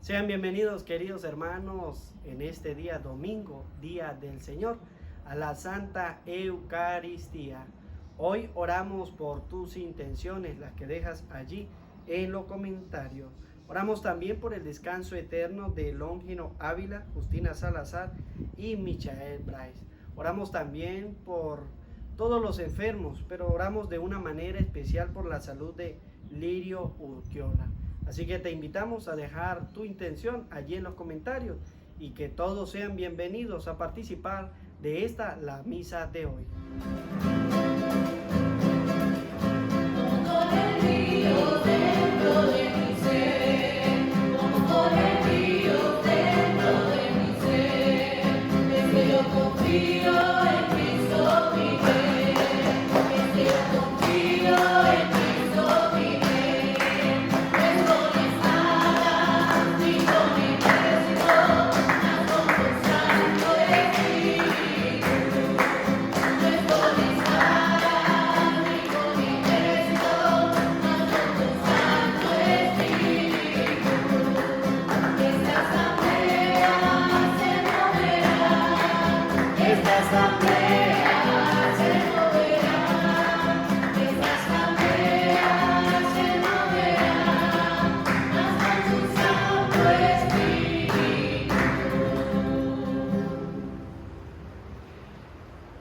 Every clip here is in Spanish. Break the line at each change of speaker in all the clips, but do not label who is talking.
Sean bienvenidos, queridos hermanos, en este día domingo, día del Señor, a la Santa Eucaristía. Hoy oramos por tus intenciones, las que dejas allí en los comentarios. Oramos también por el descanso eterno de Longino Ávila, Justina Salazar y Michael Bryce. Oramos también por todos los enfermos, pero oramos de una manera especial por la salud de Lirio Urquiola. Así que te invitamos a dejar tu intención allí en los comentarios y que todos sean bienvenidos a participar de la misa de hoy.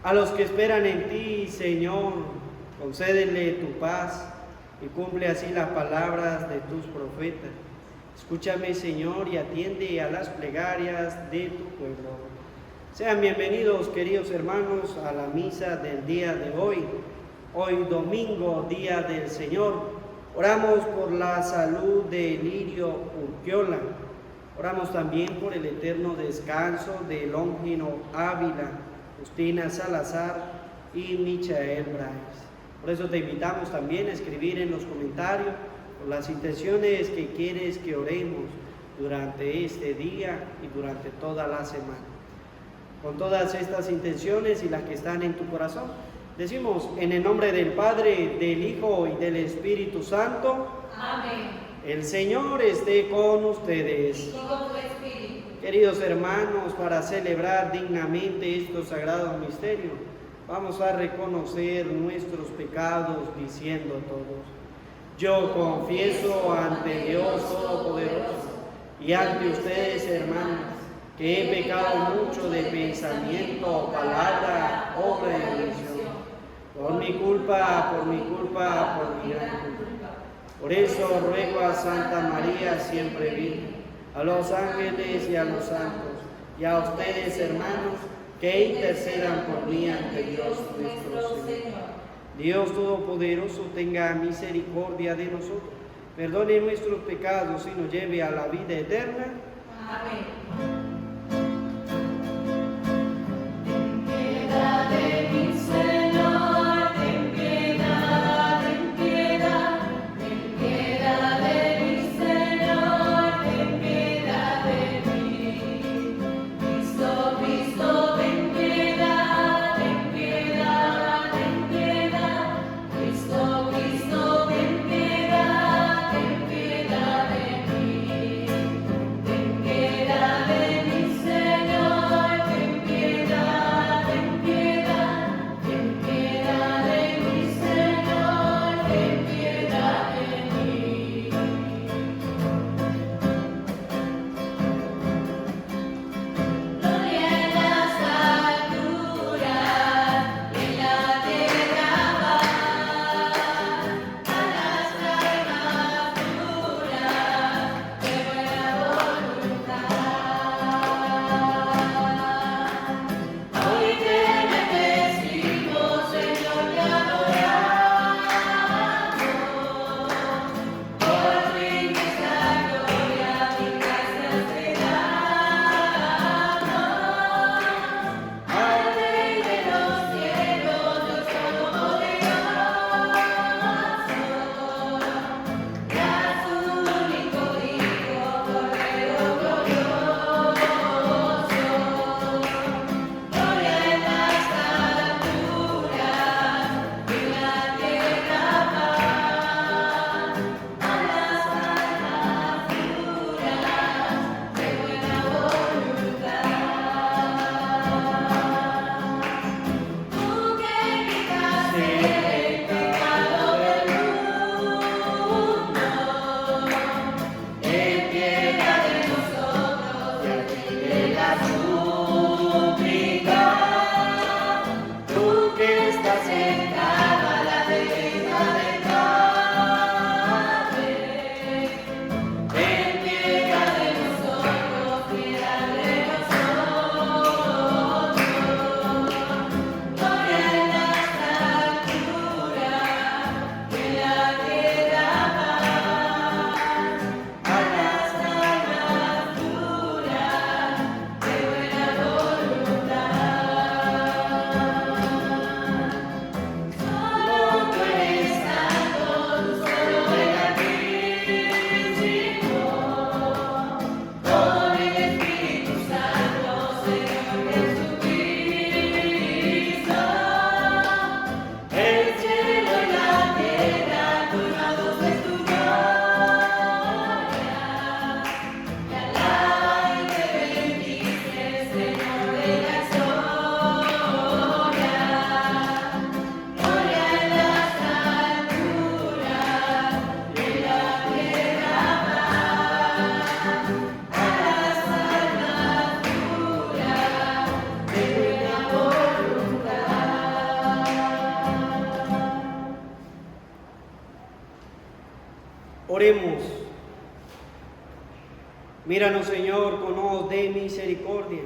A los que esperan en ti, Señor, concédele tu paz y cumple así las palabras de tus profetas. Escúchame, Señor, y atiende a las plegarias de tu pueblo. Sean bienvenidos, queridos hermanos, a la misa del día de hoy. Hoy domingo, día del Señor. Oramos por la salud de Lirio Urquiola. Oramos también por el eterno descanso de Longino Ávila, Justina Salazar y Michael Bryce. Por eso te invitamos también a escribir en los comentarios por las intenciones que quieres que oremos durante este día y durante toda la semana. Con todas estas intenciones y las que están en tu corazón, decimos en el nombre del Padre, del Hijo y del Espíritu Santo.
Amén.
El Señor esté con ustedes.
Y con tu espíritu.
Queridos hermanos, para celebrar dignamente estos sagrados misterios, vamos a reconocer nuestros pecados diciendo todos: yo confieso ante Dios Todopoderoso y ante ustedes, hermanos, que he pecado mucho de pensamiento, palabra, obra y omisión. Por mi culpa, por mi gran culpa. Por eso ruego a Santa María, siempre Virgen, a los ángeles y a los santos, y a ustedes, hermanos, que intercedan por mí ante Dios nuestro Señor. Dios Todopoderoso tenga misericordia de nosotros, perdone nuestros pecados y nos lleve a la vida eterna.
Amén.
Oremos. Míranos, Señor, con ojos de misericordia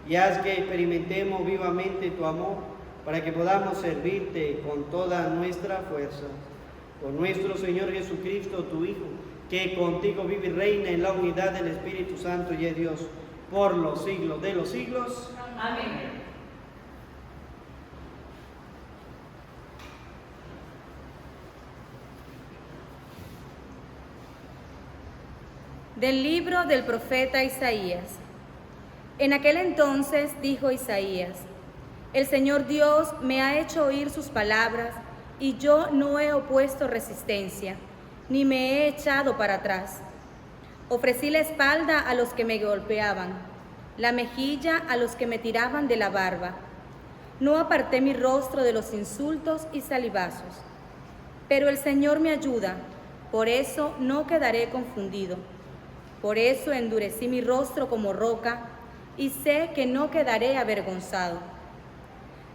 y haz que experimentemos vivamente tu amor para que podamos servirte con toda nuestra fuerza. Por nuestro Señor Jesucristo, tu Hijo, que contigo vive y reina en la unidad del Espíritu Santo y es Dios por los siglos de los siglos.
Amén.
Del libro del profeta Isaías. En aquel entonces dijo Isaías: el Señor Dios me ha hecho oír sus palabras, y yo no he opuesto resistencia, ni me he echado para atrás. Ofrecí la espalda a los que me golpeaban, la mejilla a los que me tiraban de la barba. No aparté mi rostro de los insultos y salivazos. Pero el Señor me ayuda, por eso no quedaré confundido. Por eso endurecí mi rostro como roca, y sé que no quedaré avergonzado.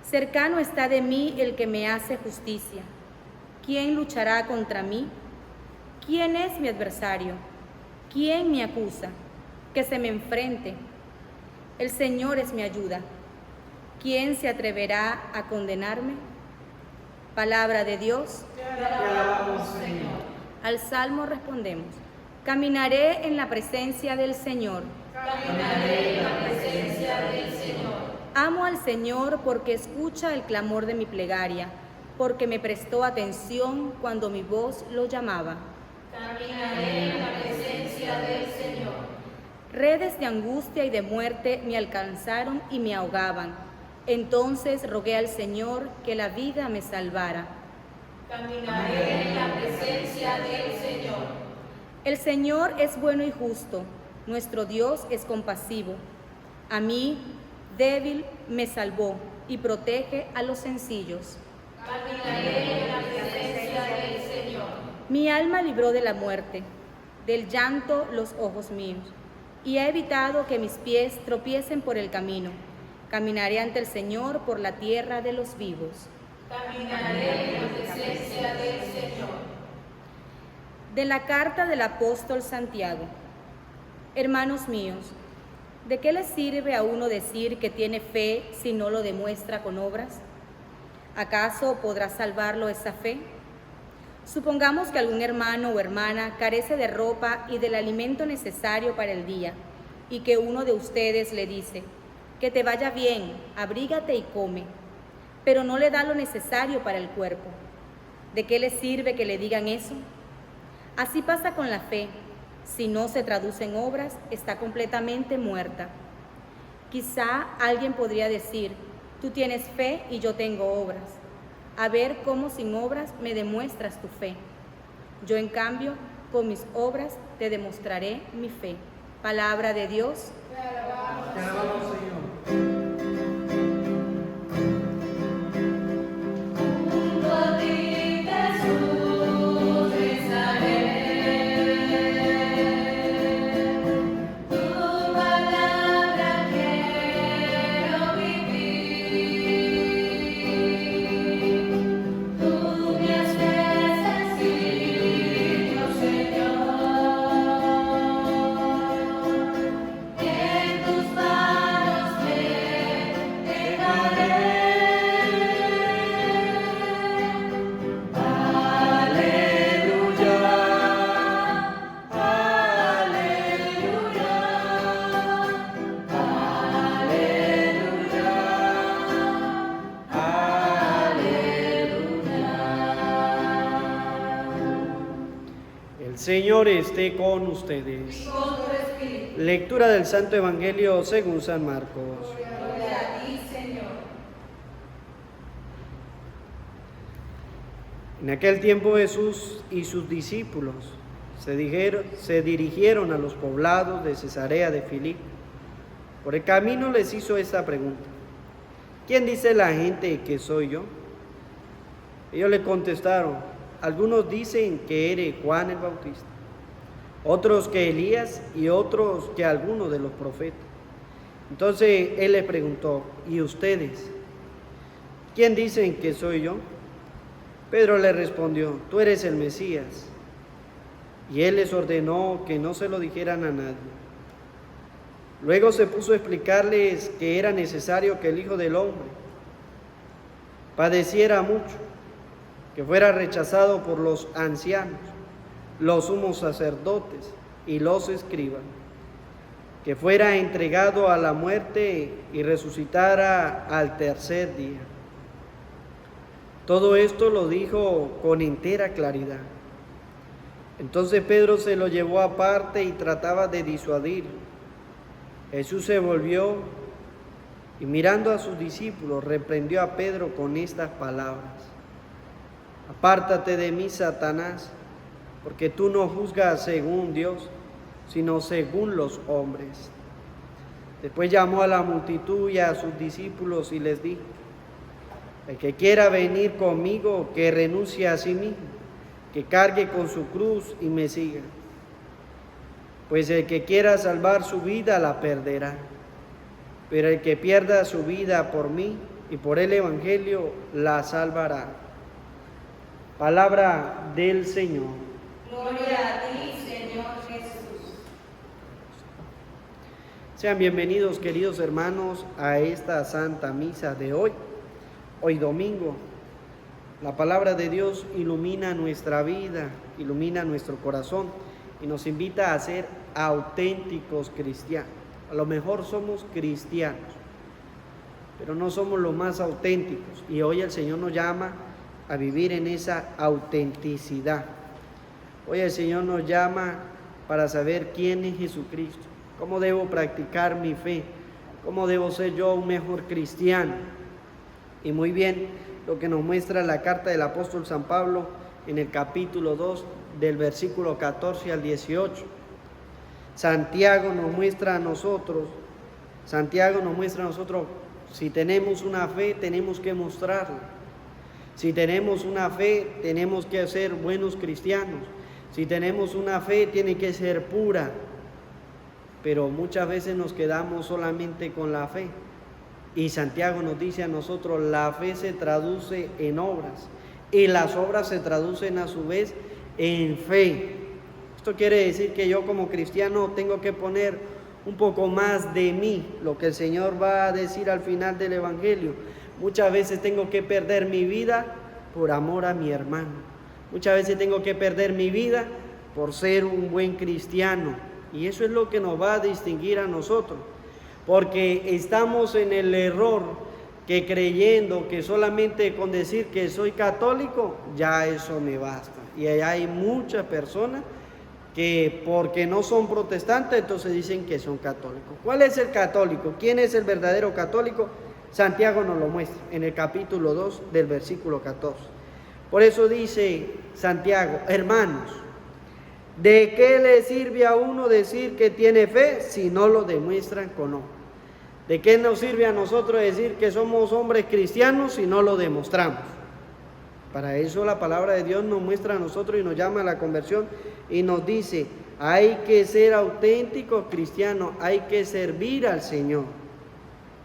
Cercano está de mí el que me hace justicia. ¿Quién luchará contra mí? ¿Quién es mi adversario? ¿Quién me acusa? Que se me enfrente. El Señor es mi ayuda. ¿Quién se atreverá a condenarme? Palabra de Dios.
Te alabamos, Señor.
Al salmo respondemos: caminaré en la presencia del Señor.
Caminaré en la presencia del Señor.
Amo al Señor porque escucha el clamor de mi plegaria, porque me prestó atención cuando mi voz lo llamaba.
Caminaré en la presencia del Señor.
Redes de angustia y de muerte me alcanzaron y me ahogaban. Entonces rogué al Señor que la vida me salvara.
Caminaré en la presencia del Señor.
El Señor es bueno y justo, nuestro Dios es compasivo. A mí, débil, me salvó y protege a los sencillos.
Caminaré en la presencia del Señor.
Mi alma libró de la muerte, del llanto los ojos míos, y ha evitado que mis pies tropiecen por el camino. Caminaré ante el Señor por la tierra de los vivos.
Caminaré en la presencia del Señor.
De la carta del apóstol Santiago. Hermanos míos, ¿de qué le sirve a uno decir que tiene fe si no lo demuestra con obras? ¿Acaso podrá salvarlo esa fe? Supongamos que algún hermano o hermana carece de ropa y del alimento necesario para el día, y que uno de ustedes le dice: que te vaya bien, abrígate y come, pero no le da lo necesario para el cuerpo. ¿De qué le sirve que le digan eso? Así pasa con la fe. Si no se traduce en obras, está completamente muerta. Quizá alguien podría decir: tú tienes fe y yo tengo obras. A ver cómo sin obras me demuestras tu fe. Yo, en cambio, con mis obras te demostraré mi fe. Palabra de Dios.
Te alabamos,
Te alabamos, Señor.
Junto a ti, Jesús, rezaré. Tu palabra quiero vivir. Tú me haces sencillo, Señor. En tus manos me dejaré.
El Señor esté con ustedes.
Con tu espíritu.
Lectura del Santo Evangelio según San Marcos.
Gloria a ti, Señor.
En aquel tiempo Jesús y sus discípulos se dirigieron a los poblados de Cesarea de Filipo. Por el camino les hizo esta pregunta: ¿quién dice la gente que soy yo? Ellos le contestaron: algunos dicen que eres Juan el Bautista, otros que Elías y otros que alguno de los profetas. Entonces él les preguntó: ¿y ustedes? ¿Quién dicen que soy yo? Pedro le respondió: tú eres el Mesías. y él les ordenó que no se lo dijeran a nadie. Luego se puso a explicarles que era necesario que el Hijo del Hombre padeciera mucho, que fuera rechazado por los ancianos, los sumos sacerdotes y los escribas, que fuera entregado a la muerte y resucitara al tercer día. Todo esto lo dijo con entera claridad. Entonces Pedro se lo llevó aparte y trataba de disuadir. Jesús se volvió y mirando a sus discípulos reprendió a Pedro con estas palabras: apártate de mí, Satanás, porque tú no juzgas según Dios, sino según los hombres. Después llamó a la multitud y a sus discípulos y les dijo: el que quiera venir conmigo, que renuncie a sí mismo, que cargue con su cruz y me siga. Pues el que quiera salvar su vida la perderá, pero el que pierda su vida por mí y por el Evangelio la salvará. Palabra del Señor.
Gloria a ti, Señor Jesús.
Sean bienvenidos, queridos hermanos, a esta Santa Misa de hoy domingo. La palabra de Dios ilumina nuestra vida, ilumina nuestro corazón y nos invita a ser auténticos cristianos. A lo mejor somos cristianos, pero no somos los más auténticos, y hoy el Señor nos llama a vivir en esa autenticidad. Hoy el Señor nos llama para saber quién es Jesucristo, cómo debo practicar mi fe, cómo debo ser yo un mejor cristiano. Y muy bien lo que nos muestra la carta del apóstol San Pablo en el capítulo 2 del versículo 14 al 18. Santiago nos muestra a nosotros, si tenemos una fe, tenemos que mostrarla. Si tenemos una fe, tenemos que ser buenos cristianos. Si tenemos una fe, tiene que ser pura. Pero muchas veces nos quedamos solamente con la fe. Y Santiago nos dice a nosotros: la fe se traduce en obras, y las obras se traducen a su vez en fe. Esto quiere decir que yo como cristiano tengo que poner un poco más de mí, lo que el Señor va a decir al final del Evangelio. Muchas veces tengo que perder mi vida por amor a mi hermano. Muchas veces tengo que perder mi vida por ser un buen cristiano. Y eso es lo que nos va a distinguir a nosotros. Porque estamos en el error que creyendo que solamente con decir que soy católico, ya eso me basta. Y hay muchas personas que porque no son protestantes, entonces dicen que son católicos. ¿Cuál es el católico? ¿Quién es el verdadero católico? Santiago nos lo muestra en el capítulo 2 del versículo 14. Por eso dice Santiago: hermanos, ¿de qué le sirve a uno decir que tiene fe si no lo demuestran con obra? ¿De qué nos sirve a nosotros decir que somos hombres cristianos si no lo demostramos? Para eso la palabra de Dios nos muestra a nosotros y nos llama a la conversión y nos dice: hay que ser auténticos cristianos, hay que servir al Señor.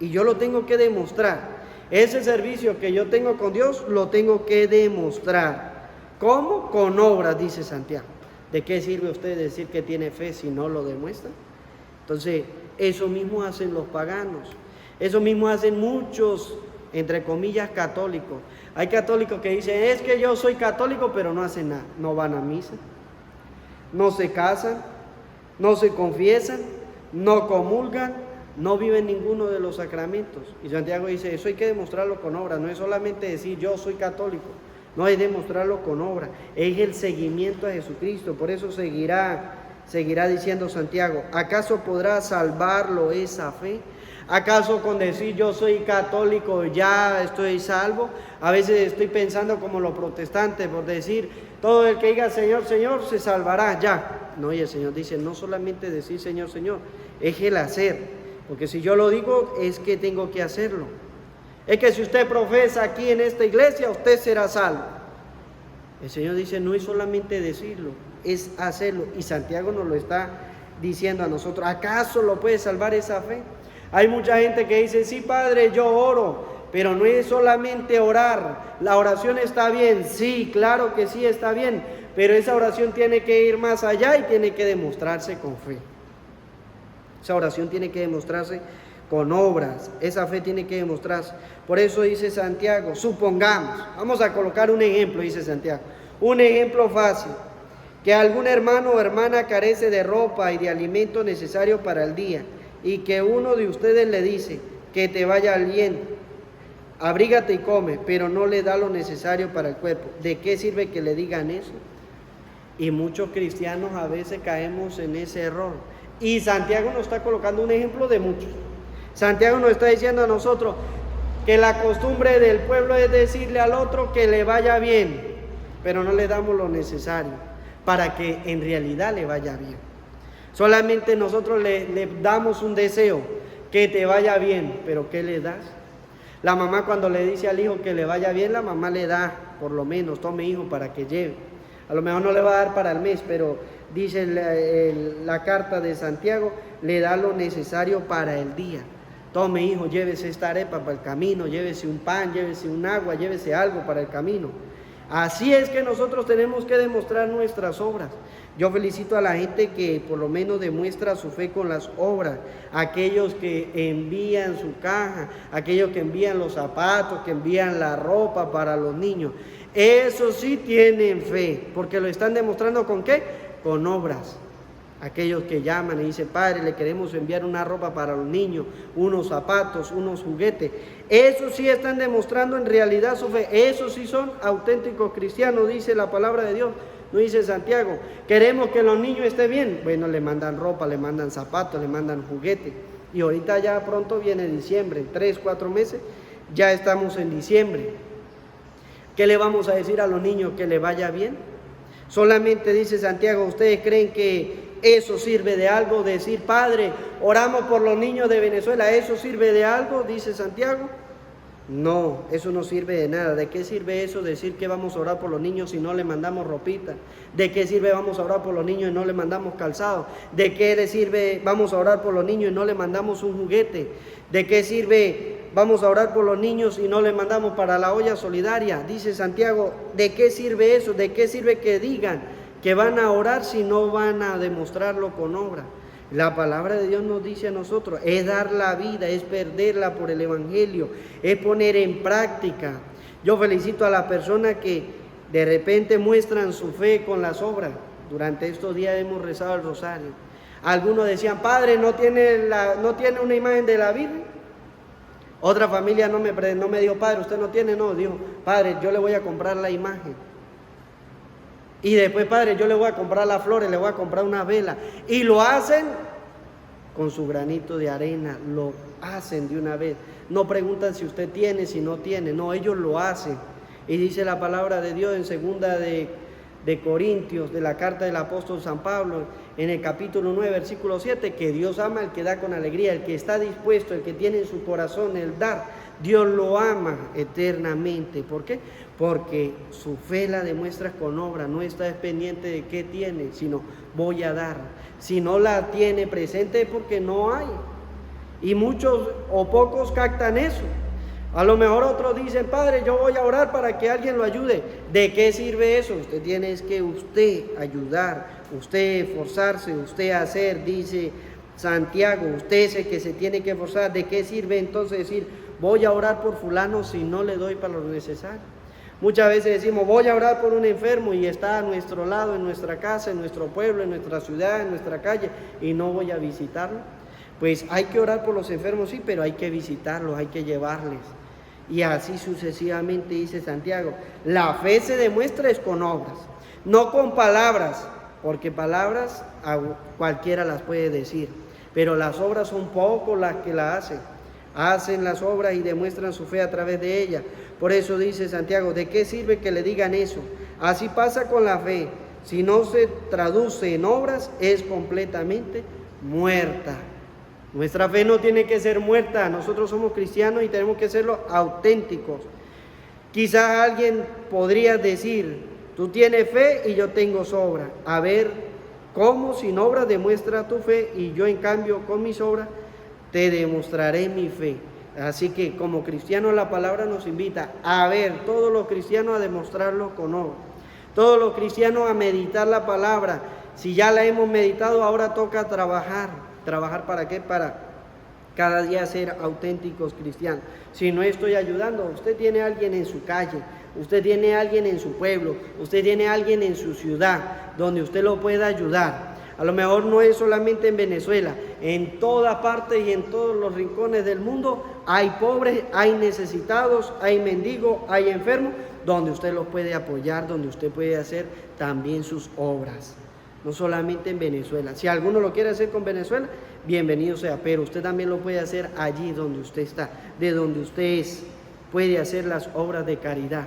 Y yo lo tengo que demostrar. Ese servicio que yo tengo con Dios lo tengo que demostrar. ¿Cómo? Con obras, dice Santiago. ¿De qué sirve a usted decir que tiene fe si no lo demuestra? Entonces, eso mismo hacen los paganos. Eso mismo hacen muchos, entre comillas, católicos. Hay católicos que dicen: es que yo soy católico, pero no hacen nada. No van a misa, no se casan, no se confiesan, no comulgan, no viven ninguno de los sacramentos. Y Santiago dice: eso hay que demostrarlo con obra. No es solamente decir yo soy católico. No hay que demostrarlo con obra, es el seguimiento a Jesucristo. Por eso seguirá diciendo Santiago: ¿acaso podrá salvarlo esa fe? ¿Acaso con decir yo soy católico ya estoy salvo? A veces estoy pensando como los protestantes, por decir todo el que diga Señor, Señor se salvará ya. No, y el Señor dice: no solamente decir Señor, Señor, es el hacer. Porque si yo lo digo es que tengo que hacerlo. Es que si usted profesa aquí en esta iglesia, usted será salvo. El Señor dice: no es solamente decirlo, es hacerlo. Y Santiago nos lo está diciendo a nosotros. ¿Acaso lo puede salvar esa fe? Hay mucha gente que dice: sí, Padre, yo oro, pero no es solamente orar. La oración está bien, sí, claro que sí está bien, pero esa oración tiene que ir más allá y tiene que demostrarse con fe. Esa oración tiene que demostrarse con obras, esa fe tiene que demostrarse. Por eso dice Santiago, supongamos, vamos a colocar un ejemplo, dice Santiago, un ejemplo fácil, que algún hermano o hermana carece de ropa y de alimento necesario para el día, y que uno de ustedes le dice, que te vaya bien, abrígate y come, pero no le da lo necesario para el cuerpo. ¿De qué sirve que le digan eso? Y muchos cristianos a veces caemos en ese error. Y Santiago nos está colocando un ejemplo de muchos. Santiago nos está diciendo a nosotros que la costumbre del pueblo es decirle al otro que le vaya bien, pero no le damos lo necesario para que en realidad le vaya bien. Solamente nosotros le damos un deseo, que te vaya bien, pero ¿qué le das? La mamá cuando le dice al hijo que le vaya bien, la mamá le da, por lo menos, tome hijo para que lleve. A lo mejor no le va a dar para el mes, pero dice la carta de Santiago, le da lo necesario para el día. Tome hijo, llévese esta arepa para el camino, llévese un pan, llévese un agua, llévese algo para el camino. Así es que nosotros tenemos que demostrar nuestras obras. Yo felicito a la gente que por lo menos demuestra su fe con las obras. Aquellos que envían su caja, aquellos que envían los zapatos, que envían la ropa para los niños. Eso sí tienen fe, porque lo están demostrando ¿con qué? Con obras. Aquellos que llaman y dicen, Padre, le queremos enviar una ropa para los niños, unos zapatos, unos juguetes. Eso sí están demostrando en realidad su fe. Esos sí son auténticos cristianos, dice la palabra de Dios. No dice Santiago, queremos que los niños estén bien. Bueno, le mandan ropa, le mandan zapatos, le mandan juguetes. Y ahorita ya pronto viene diciembre, 3, 4 meses, ya estamos en diciembre. ¿Qué le vamos a decir a los niños? Que le vaya bien. Solamente dice Santiago, ¿ustedes creen que eso sirve de algo? Decir, Padre, oramos por los niños de Venezuela, ¿eso sirve de algo? Dice Santiago. No, eso no sirve de nada. ¿De qué sirve eso decir que vamos a orar por los niños si no le mandamos ropita? ¿De qué sirve vamos a orar por los niños y no le mandamos calzado? ¿De qué le sirve vamos a orar por los niños y no le mandamos un juguete? ¿De qué sirve vamos a orar por los niños y no le mandamos para la olla solidaria? Dice Santiago, ¿de qué sirve eso? ¿De qué sirve que digan que van a orar si no van a demostrarlo con obra? La palabra de Dios nos dice a nosotros, es dar la vida, es perderla por el Evangelio, es poner en práctica. Yo felicito a las personas que de repente muestran su fe con las obras. Durante estos días hemos rezado el rosario. Algunos decían, Padre, ¿no tiene una imagen de la Virgen? Otra familia no me dijo, Padre, ¿usted no tiene? No, dijo, Padre, yo le voy a comprar la imagen. Y después, Padre, yo le voy a comprar las flores, le voy a comprar una vela. Y lo hacen con su granito de arena, lo hacen de una vez. No preguntan si usted tiene, si no tiene, no, ellos lo hacen. Y dice la palabra de Dios en segunda de Corintios, de la carta del apóstol San Pablo, en el capítulo 9, versículo 7, que Dios ama al que da con alegría, el que está dispuesto, el que tiene en su corazón el dar. Dios lo ama eternamente. ¿Por qué? Porque su fe la demuestra con obra, no está pendiente de qué tiene, sino voy a dar. Si no la tiene presente es porque no hay. Y muchos o pocos captan eso. A lo mejor otros dicen, Padre, yo voy a orar para que alguien lo ayude. ¿De qué sirve eso? Usted tiene que usted ayudar, usted esforzarse, usted hacer, dice Santiago, usted es el que se tiene que esforzar. ¿De qué sirve entonces decir, voy a orar por fulano si no le doy para lo necesario? Muchas veces decimos, voy a orar por un enfermo y está a nuestro lado, en nuestra casa, en nuestro pueblo, en nuestra ciudad, en nuestra calle, y no voy a visitarlo. Pues hay que orar por los enfermos, sí, pero hay que visitarlos, hay que llevarles. Y así sucesivamente dice Santiago. La fe se demuestra es con obras, no con palabras, porque palabras a cualquiera las puede decir, pero las obras son pocos las que las hacen. Hacen las obras y demuestran su fe a través de ellas. Por eso dice Santiago, ¿de qué sirve que le digan eso? Así pasa con la fe. Si no se traduce en obras, es completamente muerta. Nuestra fe no tiene que ser muerta. Nosotros somos cristianos y tenemos que serlo auténticos. Quizás alguien podría decir, tú tienes fe y yo tengo sobra. A ver, ¿cómo sin obras demuestra tu fe y yo en cambio con mis obras te demostraré mi fe? Así que como cristianos la palabra nos invita a ver todos los cristianos a demostrarlo con obra. todos los cristianos a meditar la palabra. Si ya la hemos meditado, ahora toca trabajar. ¿Trabajar para qué? Para cada día ser auténticos cristianos. Si no estoy ayudando, usted tiene a alguien en su calle, usted tiene a alguien en su pueblo, usted tiene a alguien en su ciudad, donde usted lo pueda ayudar. A lo mejor no es solamente en Venezuela, en toda parte y en todos los rincones del mundo hay pobres, hay necesitados, hay mendigos, hay enfermos, donde usted los puede apoyar, donde usted puede hacer también sus obras. No solamente en Venezuela. Si alguno lo quiere hacer con Venezuela, bienvenido sea, pero usted también lo puede hacer allí donde usted está, de donde usted es, puede hacer las obras de caridad.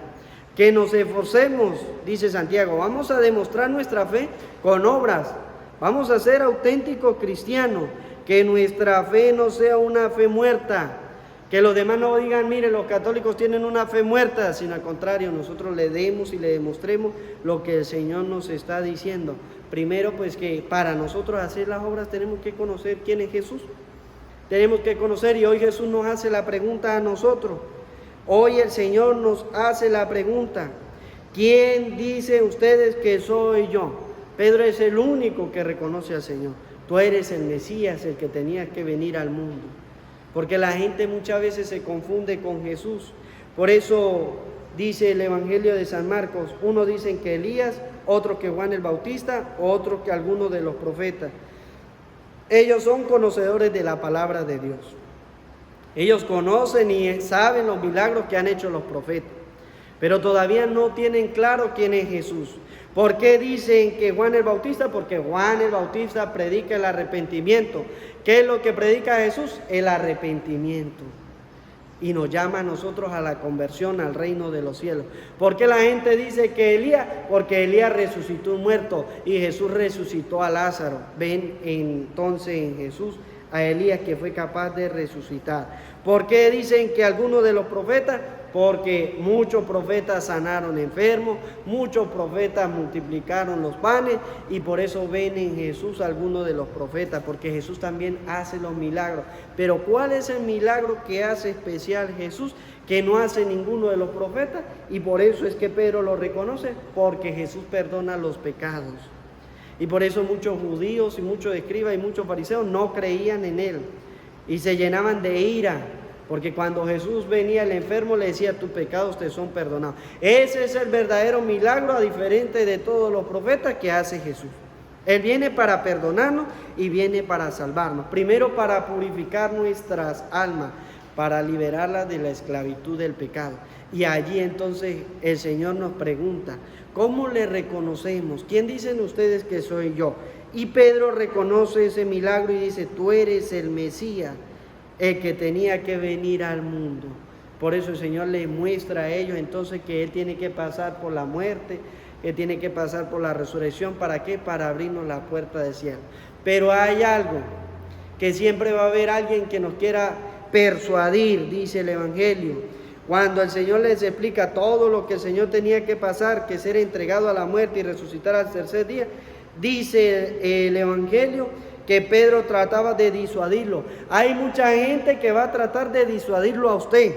Que nos esforcemos, dice Santiago, vamos a demostrar nuestra fe con obras, vamos a ser auténticos cristianos, que nuestra fe no sea una fe muerta, que los demás no digan, mire, los católicos tienen una fe muerta, sino al contrario, nosotros le demos y le demostremos lo que el Señor nos está diciendo. Primero, pues que para nosotros hacer las obras tenemos que conocer quién es Jesús. Tenemos que conocer, y hoy Jesús nos hace la pregunta a nosotros. Hoy el Señor nos hace la pregunta: ¿quién dicen ustedes que soy yo? Pedro es el único que reconoce al Señor. Tú eres el Mesías, el que tenías que venir al mundo. Porque la gente muchas veces se confunde con Jesús. Por eso dice el Evangelio de San Marcos, unos dicen que Elías, otros que Juan el Bautista, otros que algunos de los profetas. Ellos son conocedores de la palabra de Dios. Ellos conocen y saben los milagros que han hecho los profetas, pero todavía no tienen claro quién es Jesús. ¿Por qué dicen que Juan el Bautista? Porque Juan el Bautista predica el arrepentimiento. ¿Qué es lo que predica Jesús? El arrepentimiento. Y nos llama a nosotros a la conversión al reino de los cielos. ¿Por qué la gente dice que Elías? Porque Elías resucitó un muerto y Jesús resucitó a Lázaro. Ven entonces en Jesús a Elías, que fue capaz de resucitar. ¿Por qué dicen que algunos de los profetas? Porque muchos profetas sanaron enfermos, muchos profetas multiplicaron los panes, y por eso ven en Jesús algunos de los profetas, porque Jesús también hace los milagros. Pero ¿cuál es el milagro que hace especial Jesús, que no hace ninguno de los profetas? Y por eso es que Pedro lo reconoce, porque Jesús perdona los pecados. Y por eso muchos judíos y muchos escribas y muchos fariseos no creían en él y se llenaban de ira. Porque cuando Jesús venía el enfermo le decía, tus pecados te son perdonados. Ese es el verdadero milagro, a diferente de todos los profetas, que hace Jesús. Él viene para perdonarnos y viene para salvarnos. Primero para purificar nuestras almas, para liberarlas de la esclavitud del pecado. Y allí entonces el Señor nos pregunta, ¿cómo le reconocemos? ¿Quién dicen ustedes que soy yo? Y Pedro reconoce ese milagro y dice, tú eres el Mesías, el que tenía que venir al mundo. Por eso el Señor le muestra a ellos entonces que Él tiene que pasar por la muerte, que tiene que pasar por la resurrección. ¿Para qué? Para abrirnos la puerta del cielo. Pero hay algo, que siempre va a haber alguien que nos quiera persuadir, dice el Evangelio. Cuando el Señor les explica todo lo que el Señor tenía que pasar, que ser entregado a la muerte y resucitar al tercer día, dice el Evangelio que Pedro trataba de disuadirlo. Hay mucha gente que va a tratar de disuadirlo a usted.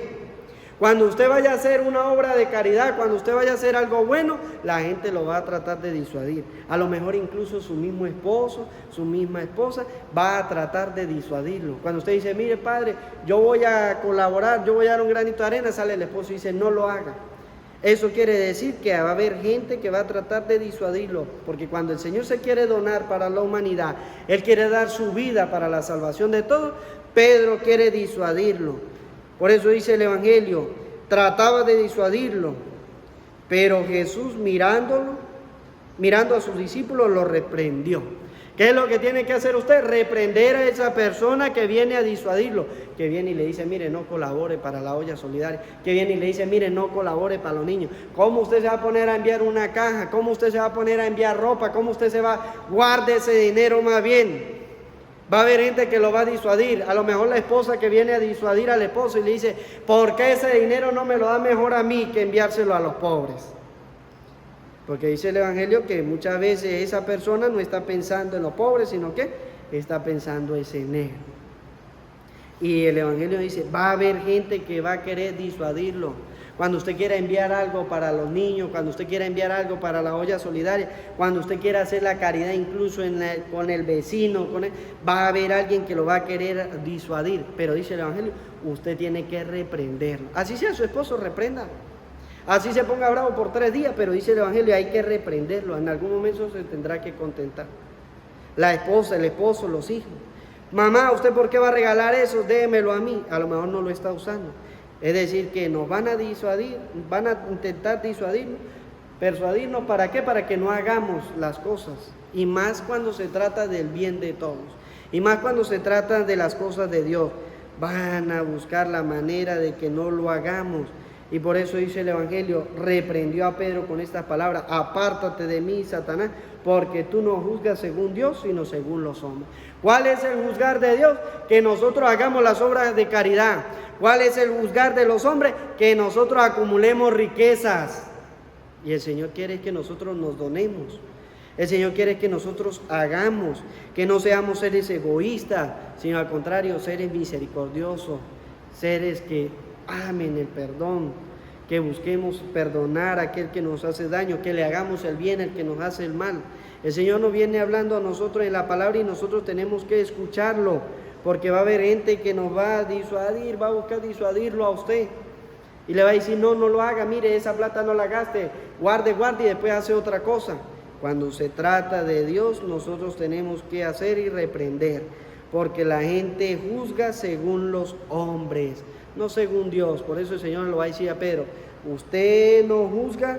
Cuando usted vaya a hacer una obra de caridad, cuando usted vaya a hacer algo bueno, la gente lo va a tratar de disuadir. A lo mejor incluso su mismo esposo, su misma esposa va a tratar de disuadirlo. Cuando usted dice, mire padre, yo voy a colaborar, yo voy a dar un granito de arena, sale el esposo y dice, no lo haga. Eso quiere decir que va a haber gente que va a tratar de disuadirlo, porque cuando el Señor se quiere donar para la humanidad, Él quiere dar su vida para la salvación de todos. Pedro quiere disuadirlo. Por eso dice el Evangelio, trataba de disuadirlo, pero Jesús mirando a sus discípulos, lo reprendió. ¿Qué es lo que tiene que hacer usted? Reprender a esa persona que viene a disuadirlo, que viene y le dice, mire, no colabore para la olla solidaria, que viene y le dice, mire, no colabore para los niños. ¿Cómo usted se va a poner a enviar una caja? ¿Cómo usted se va a poner a enviar ropa? ¿Cómo usted se va? Guarde ese dinero más bien. Va a haber gente que lo va a disuadir. A lo mejor la esposa que viene a disuadir al esposo y le dice, ¿por qué ese dinero no me lo da mejor a mí que enviárselo a los pobres? Porque dice el Evangelio que muchas veces esa persona no está pensando en los pobres, sino que está pensando en él. Y el Evangelio dice, va a haber gente que va a querer disuadirlo. cuando usted quiera enviar algo para los niños, cuando usted quiera enviar algo para la olla solidaria, cuando usted quiera hacer la caridad incluso con el vecino, va a haber alguien que lo va a querer disuadir. Pero dice el Evangelio, usted tiene que reprenderlo. Así sea su esposo, reprenda. Así se ponga bravo por 3 días, pero dice el Evangelio, hay que reprenderlo. En algún momento se tendrá que contentar. La esposa, el esposo, los hijos. Mamá, ¿usted por qué va a regalar eso? Démelo a mí. A lo mejor no lo está usando. Es decir, que nos van a disuadir, van a intentar disuadirnos, persuadirnos. ¿Para qué? Para que no hagamos las cosas. Y más cuando se trata del bien de todos. Y más cuando se trata de las cosas de Dios. Van a buscar la manera de que no lo hagamos. Y por eso dice el Evangelio, reprendió a Pedro con estas palabras: apártate de mí, Satanás, porque tú no juzgas según Dios, sino según los hombres. ¿Cuál es el juzgar de Dios? Que nosotros hagamos las obras de caridad. ¿Cuál es el juzgar de los hombres? Que nosotros acumulemos riquezas. Y el Señor quiere que nosotros nos donemos. El Señor quiere que nosotros hagamos, que no seamos seres egoístas, sino al contrario, seres misericordiosos, seres que amen el perdón, que busquemos perdonar a aquel que nos hace daño, que le hagamos el bien al que nos hace el mal. El Señor nos viene hablando a nosotros en la palabra y nosotros tenemos que escucharlo, porque va a haber gente que nos va a disuadir, va a buscar disuadirlo a usted. Y le va a decir, no lo haga, mire, esa plata no la gaste, guarde y después hace otra cosa. Cuando se trata de Dios, nosotros tenemos que hacer y reprender, porque la gente juzga según los hombres, no según Dios. Por eso el Señor lo va a decir a Pedro, usted no juzga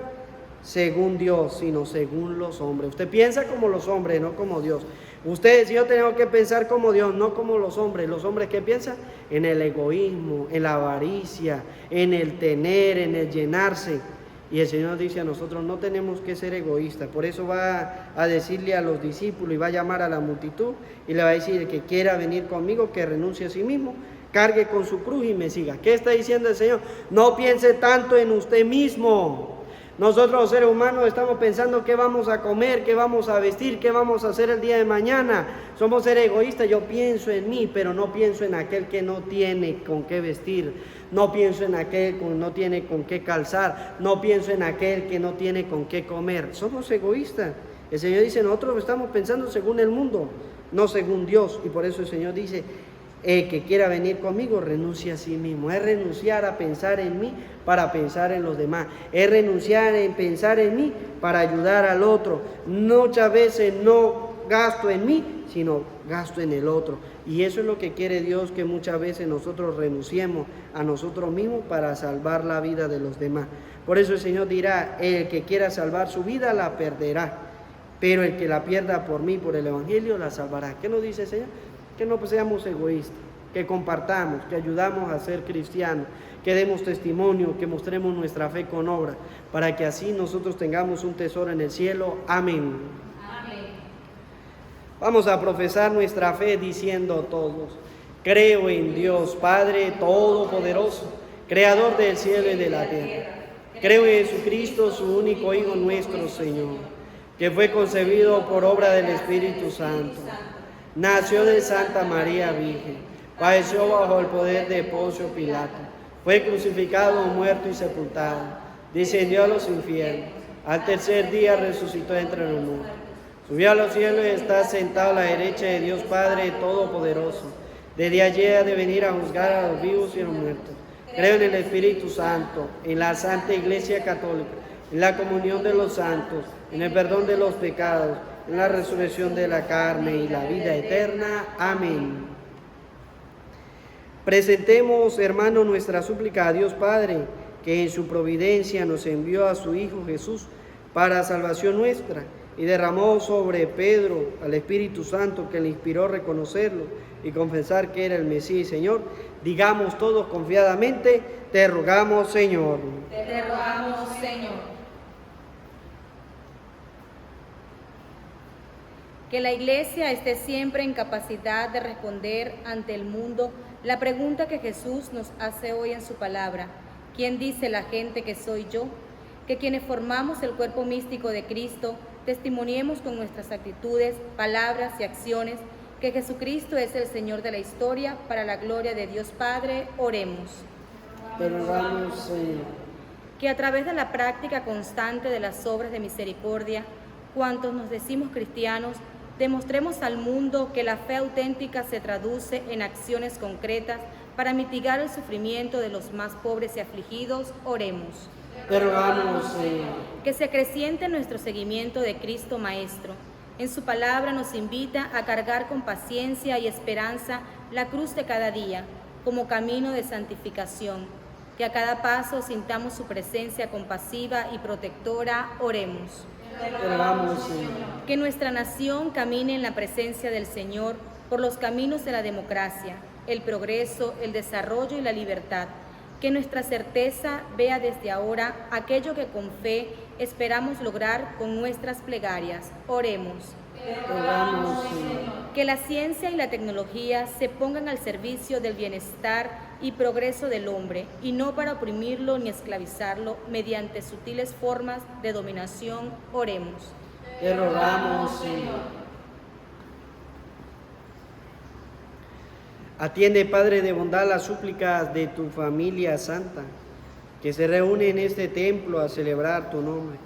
según Dios, sino según los hombres. Usted piensa como los hombres, no como Dios. Ustedes y yo tenemos que pensar como Dios, no como los hombres. ¿Los hombres qué piensan? En el egoísmo, en la avaricia, en el tener, en el llenarse. Y el Señor dice a nosotros, no tenemos que ser egoístas. Por eso va a decirle a los discípulos y va a llamar a la multitud y le va a decir, el que quiera venir conmigo, que renuncie a sí mismo, cargue con su cruz y me siga. ¿Qué está diciendo el Señor? No piense tanto en usted mismo. Nosotros los seres humanos estamos pensando qué vamos a comer, qué vamos a vestir, qué vamos a hacer el día de mañana. Somos seres egoístas. Yo pienso en mí, pero no pienso en aquel que no tiene con qué vestir. No pienso en aquel que no tiene con qué calzar. No pienso en aquel que no tiene con qué comer. Somos egoístas. El Señor dice, nosotros estamos pensando según el mundo, no según Dios. Y por eso el Señor dice, el que quiera venir conmigo, renuncie a sí mismo. Es renunciar a pensar en mí para pensar en los demás. Es renunciar en pensar en mí para ayudar al otro. Muchas veces no gasto en mí, sino gasto en el otro. Y eso es lo que quiere Dios, que muchas veces nosotros renunciemos a nosotros mismos para salvar la vida de los demás. Por eso el Señor dirá, el que quiera salvar su vida la perderá, pero el que la pierda por mí, por el Evangelio, la salvará. ¿Qué nos dice el Señor? Que no seamos egoístas, que compartamos, que ayudamos a ser cristianos, que demos testimonio, que mostremos nuestra fe con obra, para que así nosotros tengamos un tesoro en el cielo. Amén.
Amén.
Vamos a profesar nuestra fe diciendo todos, creo en Dios Padre Todopoderoso, Creador del cielo y de la tierra. Creo en Jesucristo, su único Hijo nuestro Señor, que fue concebido por obra del Espíritu Santo. Nació de Santa María Virgen, padeció bajo el poder de Poncio Pilato, fue crucificado, muerto y sepultado, descendió a los infiernos, al tercer día resucitó entre los muertos, subió a los cielos y está sentado a la derecha de Dios Padre Todopoderoso. Desde allí ha de venir a juzgar a los vivos y a los muertos. Creo en el Espíritu Santo, en la Santa Iglesia Católica, en la comunión de los santos, en el perdón de los pecados, en la resurrección de la carne y la vida eterna. Amén. Presentemos, hermanos, nuestra súplica a Dios Padre, que en su providencia nos envió a su Hijo Jesús para salvación nuestra, y derramó sobre Pedro al Espíritu Santo, que le inspiró a reconocerlo y confesar que era el Mesías y Señor. Digamos todos confiadamente, te rogamos, Señor.
Te rogamos, Señor.
Que la Iglesia esté siempre en capacidad de responder ante el mundo la pregunta que Jesús nos hace hoy en su palabra. ¿Quién dice la gente que soy yo? Que quienes formamos el cuerpo místico de Cristo testimoniemos con nuestras actitudes, palabras y acciones que Jesucristo es el Señor de la historia, para la gloria de Dios Padre. Oremos.
Te rogamos, Señor.
que a través de la práctica constante de las obras de misericordia, cuantos nos decimos cristianos, demostremos al mundo que la fe auténtica se traduce en acciones concretas para mitigar el sufrimiento de los más pobres y afligidos. Oremos.
Te rogamos, Señor.
Que se acreciente nuestro seguimiento de Cristo Maestro. En su palabra nos invita a cargar con paciencia y esperanza la cruz de cada día, como camino de santificación. Que a cada paso sintamos su presencia compasiva y protectora. Oremos.
Te rogamos, Señor.
Que nuestra nación camine en la presencia del Señor por los caminos de la democracia, el progreso, el desarrollo y la libertad. Que nuestra certeza vea desde ahora aquello que con fe esperamos lograr con nuestras plegarias. Oremos.
Te rogamos, Señor.
Que la ciencia y la tecnología se pongan al servicio del bienestar y progreso del hombre, y no para oprimirlo ni esclavizarlo mediante sutiles formas de dominación. Oremos.
Te rogamos, Señor. Atiende, Padre de bondad, las súplicas de tu familia santa, que se reúne en este templo a celebrar tu nombre.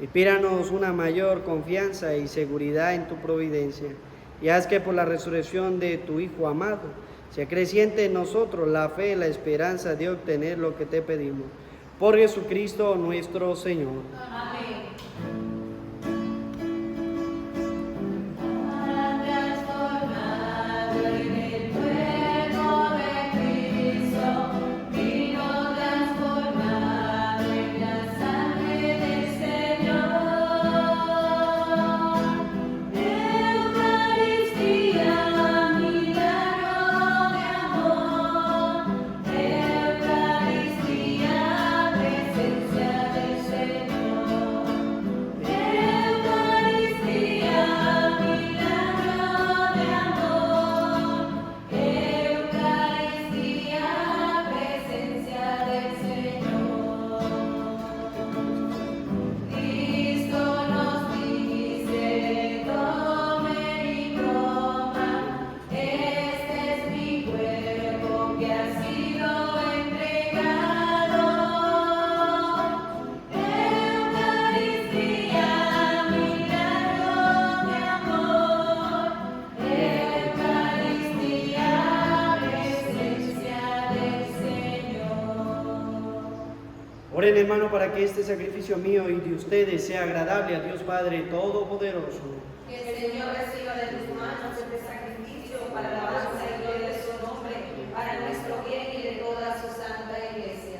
Inspíranos una mayor confianza y seguridad en tu providencia, y haz que por la resurrección de tu Hijo amado, se acreciente en nosotros la fe y la esperanza de obtener lo que te pedimos. Por Jesucristo nuestro Señor.
Amén.
Oren, hermano, para que este sacrificio mío y de ustedes sea agradable a Dios Padre Todopoderoso.
Que el Señor reciba de tus manos este sacrificio para la alabanza y gloria de su nombre, para nuestro bien y de toda su santa iglesia.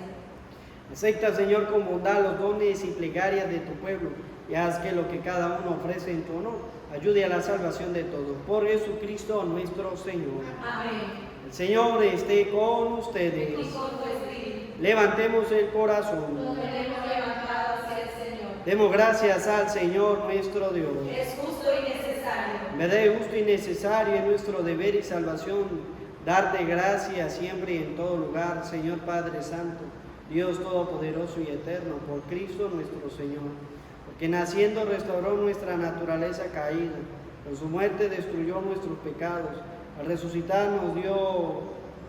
Acepta, Señor, con bondad los dones y plegarias de tu pueblo, y haz que lo que cada uno ofrece en tu honor ayude a la salvación de todos. Por Jesucristo nuestro Señor.
Amén.
El Señor esté con ustedes.
Y con tu espíritu.
Levantemos el corazón.
Nos tenemos levantado hacia el Señor.
Demos gracias al Señor nuestro Dios.
Es justo y necesario.
Verdad y justo y necesario en nuestro deber y salvación, darte gracias siempre y en todo lugar, Señor Padre Santo, Dios Todopoderoso y Eterno, por Cristo nuestro Señor, porque naciendo restauró nuestra naturaleza caída, con su muerte destruyó nuestros pecados, al resucitar nos dio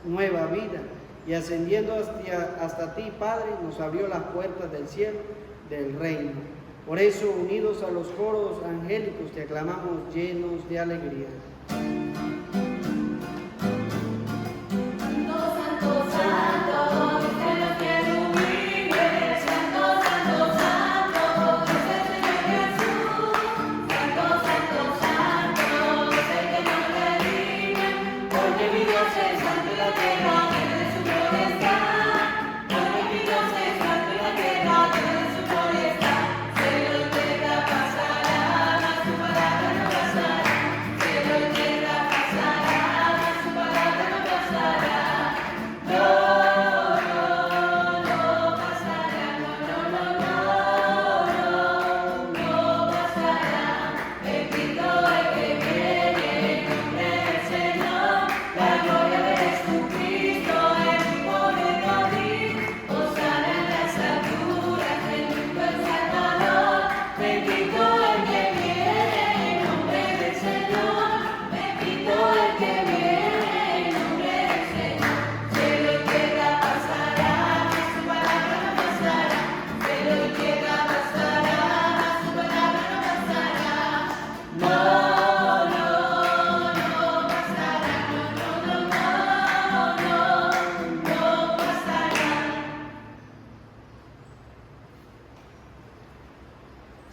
nueva vida, y ascendiendo hasta ti, Padre, nos abrió las puertas del cielo, del reino. Por eso, unidos a los coros angélicos, te aclamamos llenos de alegría.
Bendito el que viene en nombre del Señor, la gloria de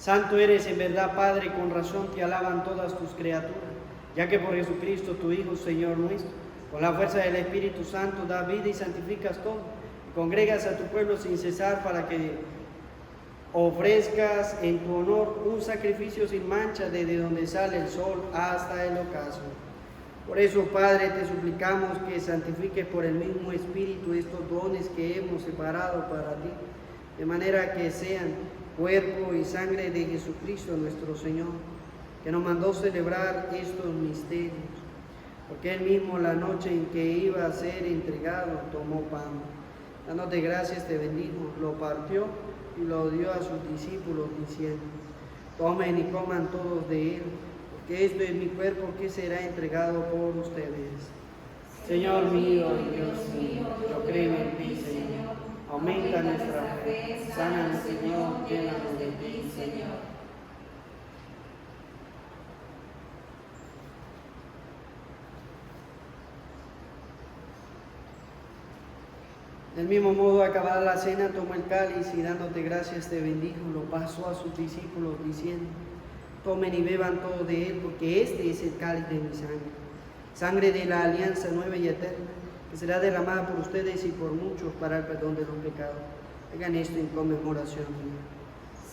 Santo eres en verdad, Padre, y con razón te alaban todas tus criaturas, ya que por Jesucristo, tu Hijo, Señor nuestro, con la fuerza del Espíritu Santo, da vida y santificas todo, y congregas a tu pueblo sin cesar para que ofrezcas en tu honor un sacrificio sin mancha desde donde sale el sol hasta el ocaso. Por eso, Padre, te suplicamos que santifiques por el mismo Espíritu estos dones que hemos separado para ti, de manera que sean cuerpo y sangre de Jesucristo nuestro Señor, que nos mandó celebrar estos misterios, porque Él mismo, la noche en que iba a ser entregado, tomó pan, dándote gracias, te bendijo, lo partió y lo dio a sus discípulos, diciendo: tomen y coman todos de él, porque esto es mi cuerpo que será entregado por ustedes. Señor mío y Dios mío, yo creo en ti, Señor. Aumenta nuestra fe, sánanos, Señor, llénanos de ti, Señor. Del mismo modo, acabada la cena, tomó el cáliz y dándote gracias te bendijo, lo pasó a sus discípulos diciendo: tomen y beban todo de él, porque este es el cáliz de mi sangre, sangre de la alianza nueva y eterna, que será derramada por ustedes y por muchos para el perdón de los pecados. Hagan esto en conmemoración mía.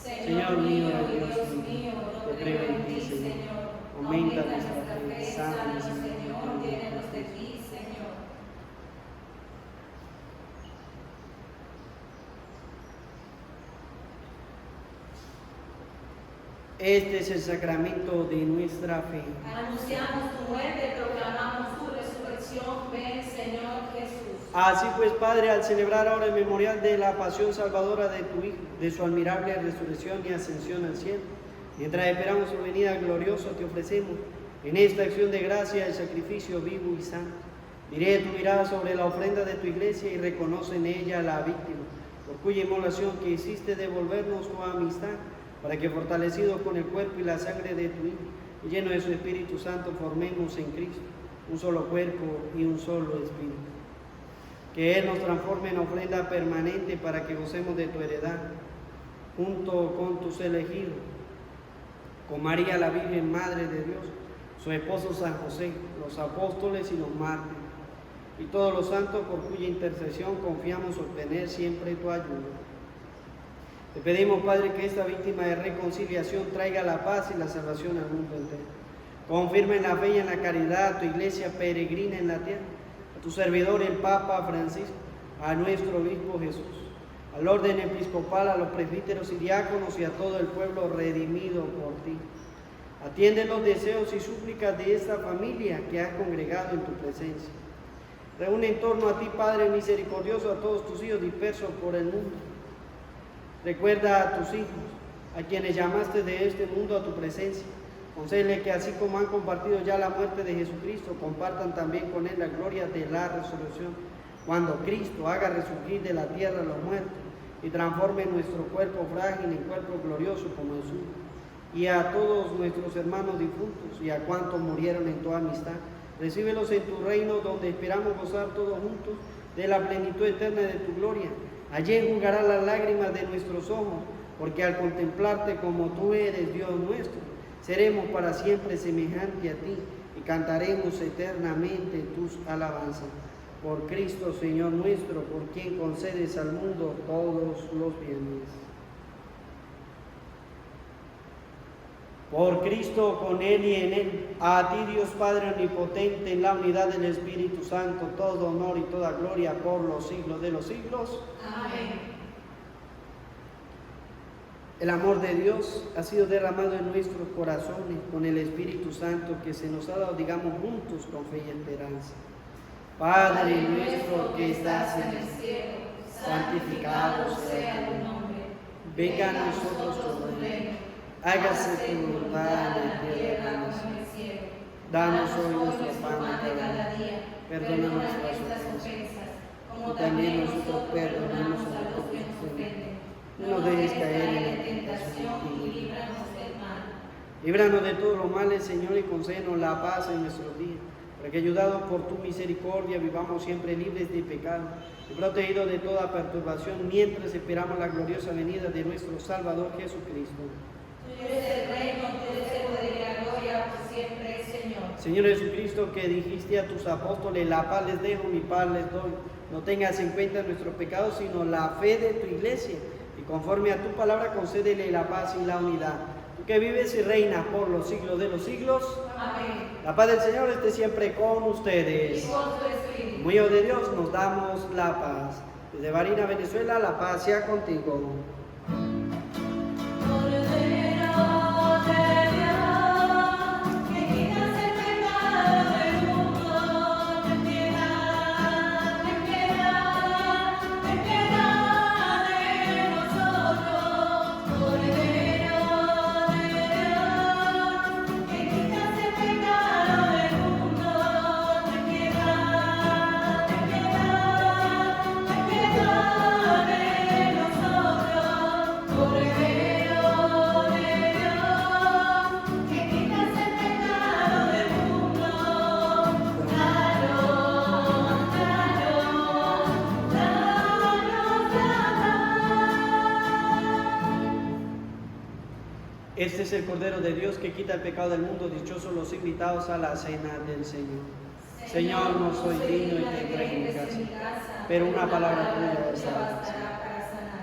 Señor mío, Dios mío, yo creo en ti, Señor. Aumenta nuestra fe, sánanos, Señor, llénanos de ti, Señor.
Este es el sacramento de nuestra fe.
Anunciamos tu muerte, proclamamos tu resurrección. Ven, Señor Jesús.
Así pues, Padre, al celebrar ahora el memorial de la pasión salvadora de tu Hijo, de su admirable resurrección y ascensión al cielo, mientras esperamos su venida gloriosa, te ofrecemos en esta acción de gracia el sacrificio vivo y santo. Diré tu mirada sobre la ofrenda de tu iglesia y reconoce en ella la víctima, por cuya inmolación que hiciste devolvernos tu amistad, para que fortalecidos con el cuerpo y la sangre de tu Hijo, y lleno de su Espíritu Santo, formemos en Cristo un solo cuerpo y un solo Espíritu. Que Él nos transforme en ofrenda permanente para que gocemos de tu heredad, junto con tus elegidos, con María la Virgen Madre de Dios, su esposo San José, los apóstoles y los mártires, y todos los santos por cuya intercesión confiamos obtener siempre tu ayuda. Te pedimos, Padre, que esta víctima de reconciliación traiga la paz y la salvación al mundo entero. Confirma en la fe y en la caridad a tu iglesia peregrina en la tierra, a tu servidor el Papa Francisco, a nuestro obispo Jesús, al orden episcopal, a los presbíteros y diáconos y a todo el pueblo redimido por ti. Atiende los deseos y súplicas de esta familia que has congregado en tu presencia. Reúne en torno a ti, Padre misericordioso, a todos tus hijos dispersos por el mundo. Recuerda a tus hijos, a quienes llamaste de este mundo a tu presencia. Concédele que así como han compartido ya la muerte de Jesucristo, compartan también con Él la gloria de la resurrección, cuando Cristo haga resurgir de la tierra a los muertos y transforme nuestro cuerpo frágil en cuerpo glorioso como el suyo. Y a todos nuestros hermanos difuntos y a cuantos murieron en tu amistad, recíbelos en tu reino, donde esperamos gozar todos juntos de la plenitud eterna de tu gloria. Allí enjugará las lágrimas de nuestros ojos, porque al contemplarte como tú eres Dios nuestro, seremos para siempre semejante a ti y cantaremos eternamente tus alabanzas. Por Cristo, Señor nuestro, por quien concedes al mundo todos los bienes. Por Cristo, con Él y en Él, a ti Dios Padre omnipotente, en la unidad del Espíritu Santo, todo honor y toda gloria por los siglos de los siglos.
Amén.
El amor de Dios ha sido derramado en nuestros corazones con el Espíritu Santo que se nos ha dado, digamos, juntos con fe y esperanza. Padre nuestro que estás en el cielo, santificado sea tu nombre. Venga a nosotros tu reino. Hágase tu voluntad en la tierra como en el cielo. Danos hoy nuestro pan de cada día. Perdona nuestras ofensas, como también nosotros perdonamos a los que nos ofenden. No nos dejes caer en la tentación y líbranos del mal. Líbranos de todos los males, Señor, y concédenos la paz en nuestros días, para que, ayudados por tu misericordia, vivamos siempre libres de pecado y protegidos de toda perturbación, mientras esperamos la gloriosa venida de nuestro Salvador Jesucristo.
Tuyo es el reino, tuyo es el poder y la gloria por siempre, Señor.
Señor Jesucristo, que dijiste a tus apóstoles, la paz les dejo, mi paz les doy. No tengas en cuenta nuestros pecados, sino la fe de tu iglesia. Y conforme a tu palabra, concédele la paz y la unidad. Tú que vives y reinas por los siglos de los siglos.
Amén.
La paz del Señor esté siempre con ustedes.
Y con tu espíritu.
Muy hijo de Dios, nos damos la paz. Desde Barinas, Venezuela, la paz sea contigo. Este es el Cordero de Dios que quita el pecado del mundo. Dichosos los invitados a la cena del Señor. Señor, no soy digno y te entrego en mi casa, pero una palabra tuya bastará para sanar.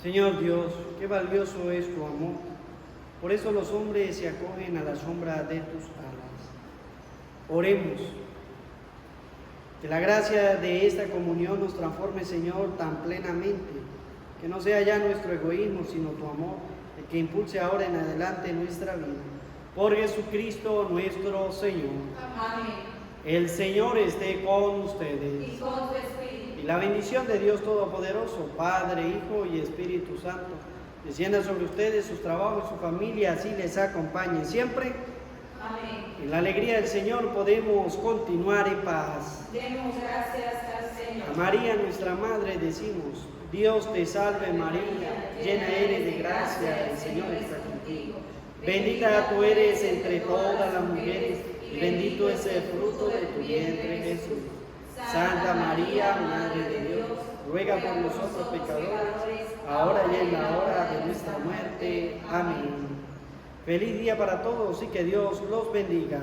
Señor Dios, qué valioso es tu amor. Por eso los hombres se acogen a la sombra de tus alas. Oremos. Que la gracia de esta comunión nos transforme, Señor, tan plenamente, que no sea ya nuestro egoísmo, sino tu amor, el que impulse ahora en adelante nuestra vida. Por Jesucristo nuestro Señor.
Amén.
El Señor esté con ustedes.
Y con tu espíritu.
Y la bendición de Dios Todopoderoso, Padre, Hijo y Espíritu Santo, descienda sobre ustedes, sus trabajos, su familia, así les acompañe siempre.
Amén.
En la alegría del Señor podemos continuar en paz.
Demos gracias al Señor.
A María, nuestra Madre, decimos: Dios te salve María, llena eres de gracia, el Señor está contigo. Bendita tú eres entre todas las mujeres, y bendito es el fruto de tu vientre, Jesús. Santa María, Madre de Dios, ruega por nosotros pecadores, ahora y en la hora de nuestra muerte. Amén. Feliz día para todos y que Dios los bendiga.